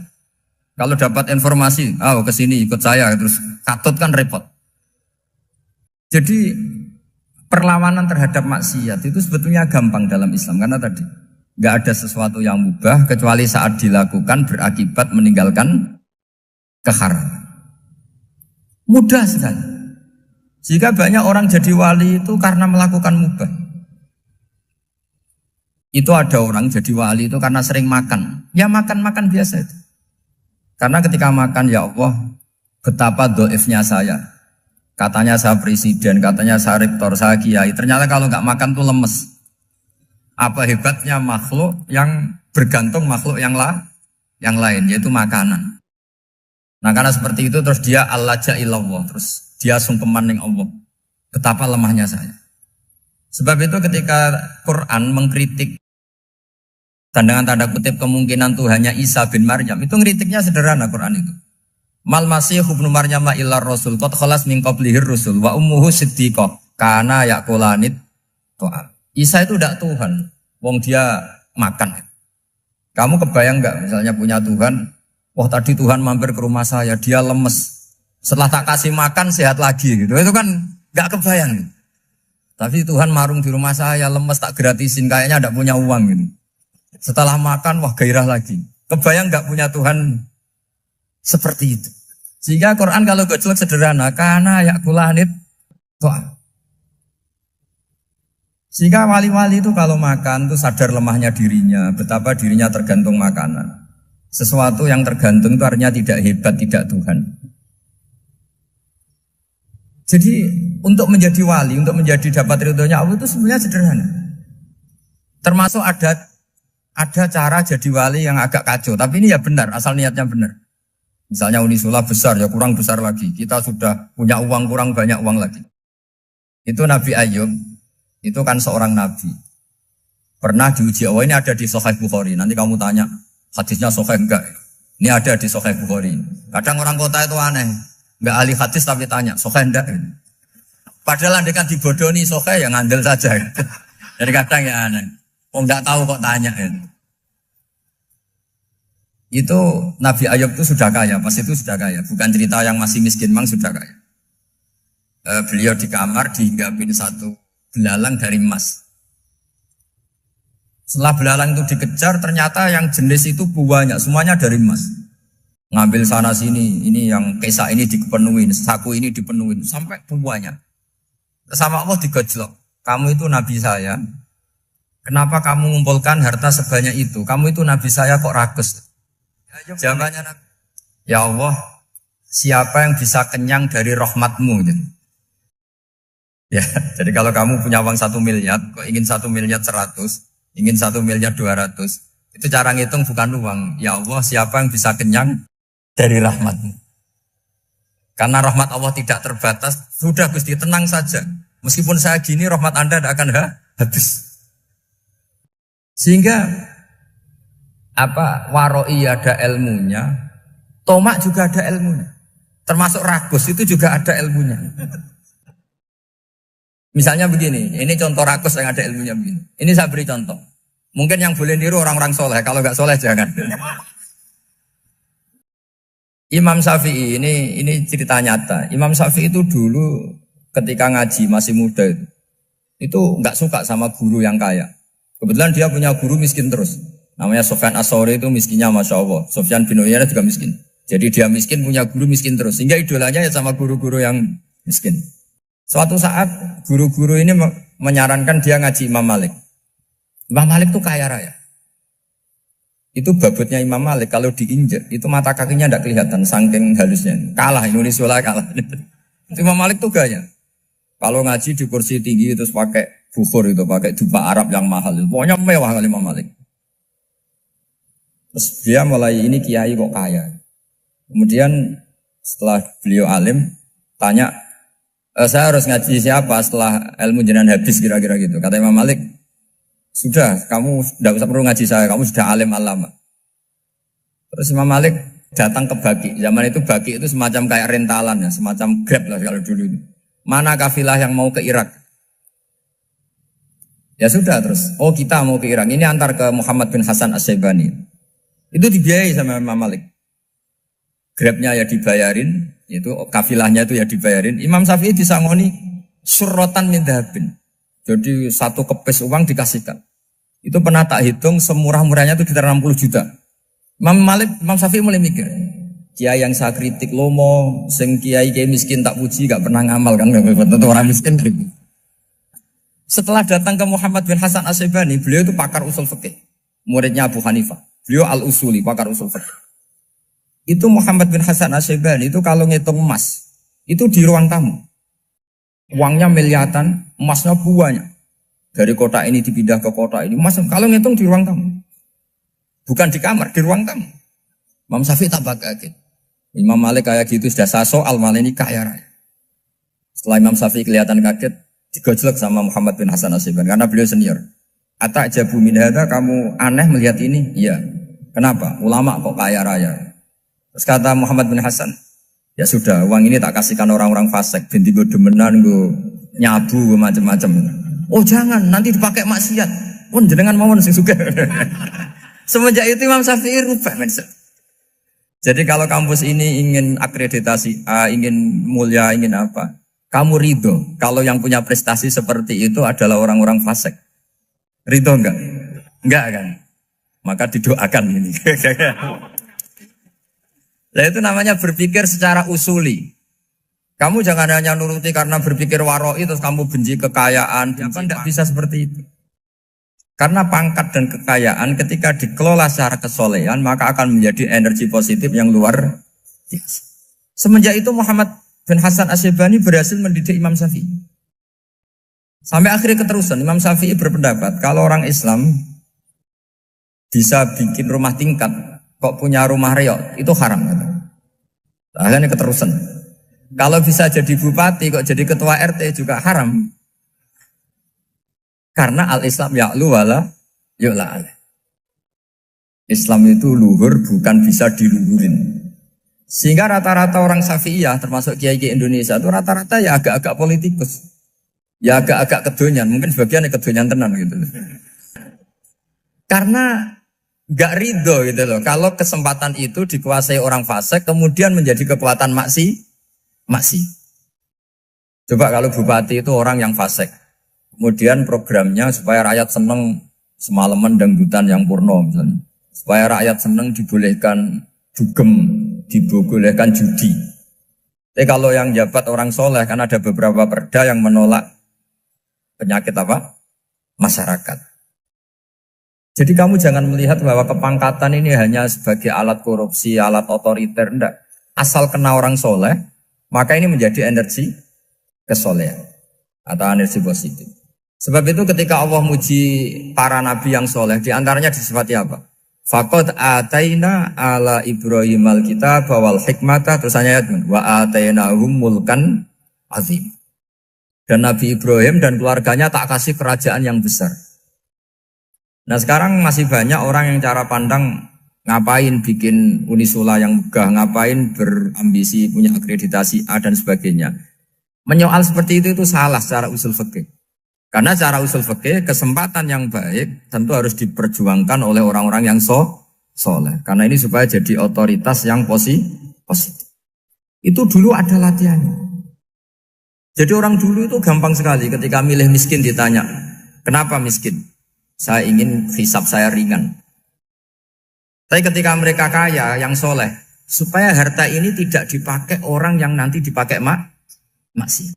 Kalau dapat informasi, ke sini ikut saya terus katut kan repot. Jadi perlawanan terhadap maksiat itu sebetulnya gampang dalam Islam karena tadi nggak ada sesuatu yang mubah kecuali saat dilakukan berakibat meninggalkan keharaman. Mudah sekali. Jika banyak orang jadi wali itu karena melakukan mubah. Itu ada orang jadi wali itu karena sering makan. Ya makan-makan biasa itu. Karena ketika makan ya Allah betapa doifnya saya. Katanya saya presiden, katanya saya rektor, saya kiai. Ternyata kalau nggak makan tuh lemes. Apa hebatnya makhluk yang bergantung makhluk yang lain, yaitu makanan. Nah karena seperti itu terus dia al-laja ilallah, terus dia sungkeman ning Allah. Betapa lemahnya saya. Sebab itu ketika Quran mengkritik dan dengan tanda kutip kemungkinan Tuhannya Isa bin Maryam, itu ngeritiknya sederhana Quran itu. Mal masih ibnu Maryam illa rasul qad khalas min qablihir rusul wa ummuhu siddiqah kana yaqulanit ta'am. Isa itu tidak Tuhan, wong dia makan. Kamu kebayang enggak misalnya punya Tuhan, wah tadi Tuhan mampir ke rumah saya, dia lemes. Setelah tak kasih makan sehat lagi gitu. Itu kan enggak kebayang. Tapi Tuhan marung di rumah saya, lemes tak gratisin, kayaknya enggak punya uang gitu. Setelah makan wah gairah lagi. Kebayang enggak punya Tuhan seperti itu. Sehingga Quran kalau gojlok sederhana, karena yakulanit ta'am. Sehingga wali-wali itu kalau makan itu sadar lemahnya dirinya, betapa dirinya tergantung makanan. Sesuatu yang tergantung itu artinya tidak hebat, tidak Tuhan. Jadi untuk menjadi wali, untuk menjadi dapat ridhonya Allah itu sebenarnya sederhana. Termasuk ada cara jadi wali yang agak kacau, tapi ini ya benar, asal niatnya benar. Misalnya Unisula besar, ya kurang besar lagi. Kita sudah punya uang, kurang banyak uang lagi. Itu Nabi Ayub, itu kan seorang nabi. Pernah diuji, oh ini ada di Sahih Bukhari. Nanti kamu tanya, hadisnya Sahih enggak? Ini ada di Sahih Bukhari. Kadang orang kota itu aneh. Enggak ahli hadis tapi tanya, Sahih enggak? Padahal andai kan dibodohi Sahih, ya ngandel saja. Jadi kadang ya aneh. Oh enggak tahu kok tanya. Itu Nabi Ayub itu sudah kaya, pas itu sudah kaya. Bukan cerita yang masih miskin, memang sudah kaya. Beliau di kamar dihinggapin satu belalang dari emas. Setelah belalang itu dikejar, ternyata yang jenis itu banyak, semuanya dari emas. Ngambil sana sini, ini yang kesak ini dipenuhin, saku ini dipenuhin, sampai banyak. Sama Allah digojlok, kamu itu Nabi saya, kenapa kamu mengumpulkan harta sebanyak itu? Kamu itu Nabi saya kok rakus? Jawabannya Nabi, ya Allah, siapa yang bisa kenyang dari rahmatmu? Ya, jadi kalau kamu punya uang 1 miliar, kok ingin 1 miliar 100, ingin 1 miliar 200, itu cara ngitung bukan uang. Ya Allah, siapa yang bisa kenyang dari rahmatmu? Karena rahmat Allah tidak terbatas, sudah Gusti tenang saja. Meskipun saya gini, rahmat Anda tidak akan habis. Sehingga waroi ada ilmunya, tomak juga ada ilmunya. Termasuk rakus itu juga ada ilmunya. Misalnya begini, ini contoh rakus yang ada ilmunya begini. Ini saya beri contoh. Mungkin yang boleh niru orang-orang soleh, kalau nggak soleh jangan. Imam Syafi'i ini cerita nyata. Imam Syafi'i itu dulu ketika ngaji masih muda itu nggak suka sama guru yang kaya. Kebetulan dia punya guru miskin terus. Namanya Sufyan As-Tsauri, itu miskinnya Masya Allah. Sufyan bin Uyainah juga miskin. Jadi dia miskin, punya guru miskin terus. Sehingga idolanya ya sama guru-guru yang miskin. Suatu saat guru-guru ini menyarankan dia ngaji Imam Malik. Imam Malik itu kaya raya. Itu babutnya Imam Malik, kalau diinjek itu mata kakinya tidak kelihatan, saking halusnya. Kalah, Indonesia lah kalah. Imam Malik itu gaya. Kalau ngaji di kursi tinggi terus pakai bukhur itu, pakai dupa Arab yang mahal. Pokoknya mewah kali Imam Malik. Terus dia mulai, ini kiai kok kaya. Kemudian setelah beliau alim, tanya, saya harus ngaji siapa setelah ilmu jenengan habis kira-kira gitu. Kata Imam Malik, sudah, kamu tidak usah perlu ngaji saya, kamu sudah alim alama. Terus Imam Malik datang ke Baki. Zaman itu Baki itu semacam kayak rentalan ya, semacam Grab lah kalau dulu itu. Mana kafilah yang mau ke Irak? Ya sudah terus, oh kita mau ke Irak. Ini antar ke Muhammad bin Hasan As-Syaibani. Itu dibiayai sama Imam Malik. Grabnya ya dibayarin, itu kafilahnya itu ya dibayarin. Imam Syafi'i disangoni surrotan min dhahabin. Jadi satu kepes uang dikasihkan. Itu pernah tak hitung semurah-murahnya itu sekitar 60 juta. Imam Syafi'i mulai mikir, kiai yang saya kritik lomo, sing kiai miskin tak puji, gak pernah ngamal kan, tentu orang miskin. Setelah datang ke Muhammad bin Hasan As-Syaibani, beliau itu pakar usul fikih, muridnya Abu Hanifah. Beliau al-usuli, pakar usul fikih. Itu Muhammad bin Hasan As-Syaibani itu kalau ngitung emas, itu di ruang tamu. Uangnya miliaran, emasnya banyak. Dari kota ini dipindah ke kota ini. Mas, kalau ngitung di ruang tamu. Bukan di kamar, di ruang tamu. Imam Syafi'i tambah kaget. Imam Malik kayak gitu sudah saya soal, malah ini kaya raya. Setelah Imam Syafi'i kelihatan kaget, digojlok sama Muhammad bin Hasan Asyibani karena beliau senior. Atak jabu min hadza, kamu aneh melihat ini? Iya. Kenapa? Ulama kok kaya raya. Terus kata Muhammad bin Hasan, ya sudah, uang ini tak kasihkan orang-orang fasik, binti gue demenan, gue nyabu, gue macam-macam. Oh jangan, nanti dipakai maksiat. Oh jenengan mawon sing sugih. Semenjak itu Imam Syafi'i rubah mindset. Jadi kalau kampus ini ingin akreditasi A, ingin mulia, ingin apa, kamu ridho kalau yang punya prestasi seperti itu adalah orang-orang fasik. Ridho enggak? Enggak kan? Maka didoakan ini. Nah itu namanya berpikir secara usuli. Kamu jangan hanya nuruti karena berpikir waroi terus kamu benci kekayaan. Kan tidak bisa seperti itu. Karena pangkat dan kekayaan ketika dikelola secara kesolehan maka akan menjadi energi positif yang luar biasa. Semenjak itu Muhammad bin Hasan Asyibani berhasil mendidik Imam Syafi'i. Sampai akhirnya keterusan Imam Syafi'i berpendapat kalau orang Islam bisa bikin rumah tingkat kok punya rumah reok itu haram. Akhirnya keterusan. Kalau bisa jadi bupati kok jadi ketua RT juga haram. Karena al-Islam ya'lu wala yu'la alaih. Islam itu luhur bukan bisa diluhurin. Sehingga rata-rata orang Syafi'iyah termasuk kiai-kiai Indonesia itu rata-rata ya agak-agak politikus. Ya agak-agak kedonyan, mungkin sebagian kedonyan tenan gitu. Karena gak ridho gitu loh. Kalau kesempatan itu dikuasai orang fasik kemudian menjadi kekuatan maksi. Coba kalau bupati itu orang yang fasik. Kemudian programnya supaya rakyat seneng semalaman dangdutan yang purno misalnya. Supaya rakyat seneng dibolehkan dugem, dibolehkan judi. Tapi kalau yang jabat orang soleh kan ada beberapa perda yang menolak penyakit apa? Masyarakat. Jadi kamu jangan melihat bahwa kepangkatan ini hanya sebagai alat korupsi, alat otoriter, enggak. Asal kena orang soleh, maka ini menjadi energi kesolehan atau energi positif. Sebab itu ketika Allah muji para nabi yang soleh, diantaranya disifati apa? Faqad ataina ala Ibrahim al-kitab wal hikmata, terus ayat wa atainahum mulkan azim. Dan Nabi Ibrahim dan keluarganya tak kasih kerajaan yang besar. Nah sekarang masih banyak orang yang cara pandang ngapain bikin unisula yang megah, ngapain berambisi punya akreditasi A dan sebagainya. Menyoal seperti itu salah secara usul fikih. Karena secara usul fikih kesempatan yang baik tentu harus diperjuangkan oleh orang-orang yang soleh. Karena ini supaya jadi otoritas yang positif. Itu dulu ada latihannya. Jadi orang dulu itu gampang sekali ketika milih miskin ditanya, kenapa miskin? Saya ingin hisab saya ringan. Tapi ketika mereka kaya, yang soleh, supaya harta ini tidak dipakai orang yang nanti dipakai maksiat.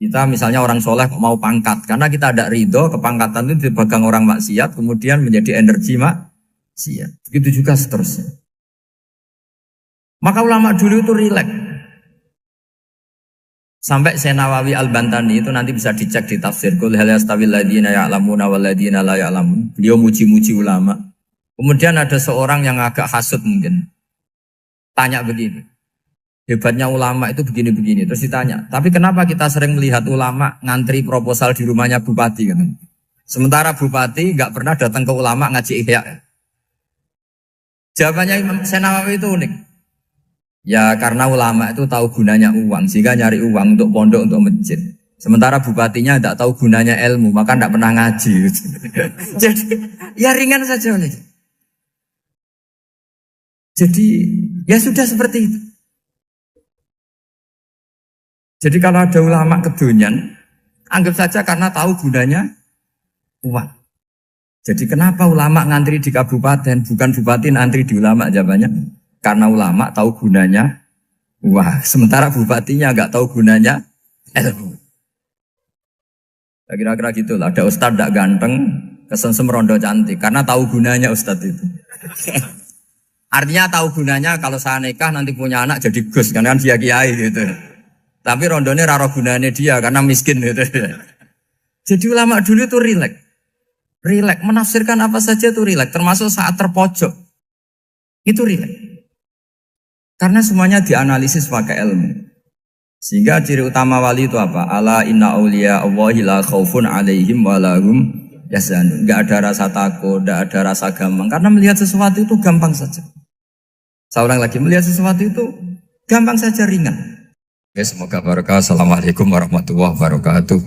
Kita misalnya orang soleh mau pangkat, karena kita ada ridho, kepangkatan itu dipegang orang maksiat, kemudian menjadi energi maksiat. Begitu juga seterusnya. Maka ulama dulu itu rileks. Sampai Nawawi Al-Bantani itu nanti bisa dicek di tafsir Qul hal yastawil ladzina ya'lamuna wal ladzina la ya'lamun. Beliau muji-muji ulama. Kemudian ada seorang yang agak hasut mungkin. Tanya begini. Hebatnya ulama itu begini-begini. Terus ditanya, tapi kenapa kita sering melihat ulama ngantri proposal di rumahnya bupati kan? Sementara bupati enggak pernah datang ke ulama ngaji ihya. Jawabannya Imam Nawawi itu unik. Ya karena ulama itu tahu gunanya uang, sehingga nyari uang untuk pondok, untuk masjid. Sementara bupatinya tidak tahu gunanya ilmu, maka tidak pernah ngaji. Jadi ya ringan saja. Jadi ya sudah seperti itu. Jadi kalau ada ulama kedonyan, anggap saja karena tahu gunanya uang. Jadi kenapa ulama ngantri di kabupaten, bukan bupati ngantri di ulama? Jawabannya karena ulama tahu gunanya uang, sementara bupatinya nggak tahu gunanya ilmu. Kira-kira gitu lah. Ada ustadz tidak ganteng, kesensem rondo cantik, karena tahu gunanya ustadz itu. Artinya tahu gunanya kalau saya nikah nanti punya anak jadi gus, karena kan dia kiai gitu. Tapi rondone raro gunanya dia karena miskin gitu. Jadi ulama dulu itu rileks. Rileks menafsirkan apa saja itu rileks, termasuk saat terpojok. Itu rileks. Karena semuanya dianalisis pakai ilmu. Sehingga ciri utama wali itu apa? Ala inna awliya Allahi la khaufun alaihim walahum yahzanun. Enggak ada rasa takut, enggak ada rasa gampang. Karena melihat sesuatu itu gampang saja. Saya ulang lagi, melihat sesuatu itu gampang saja, ringan. Oke, semoga barokah. Assalamualaikum warahmatullahi wabarakatuh.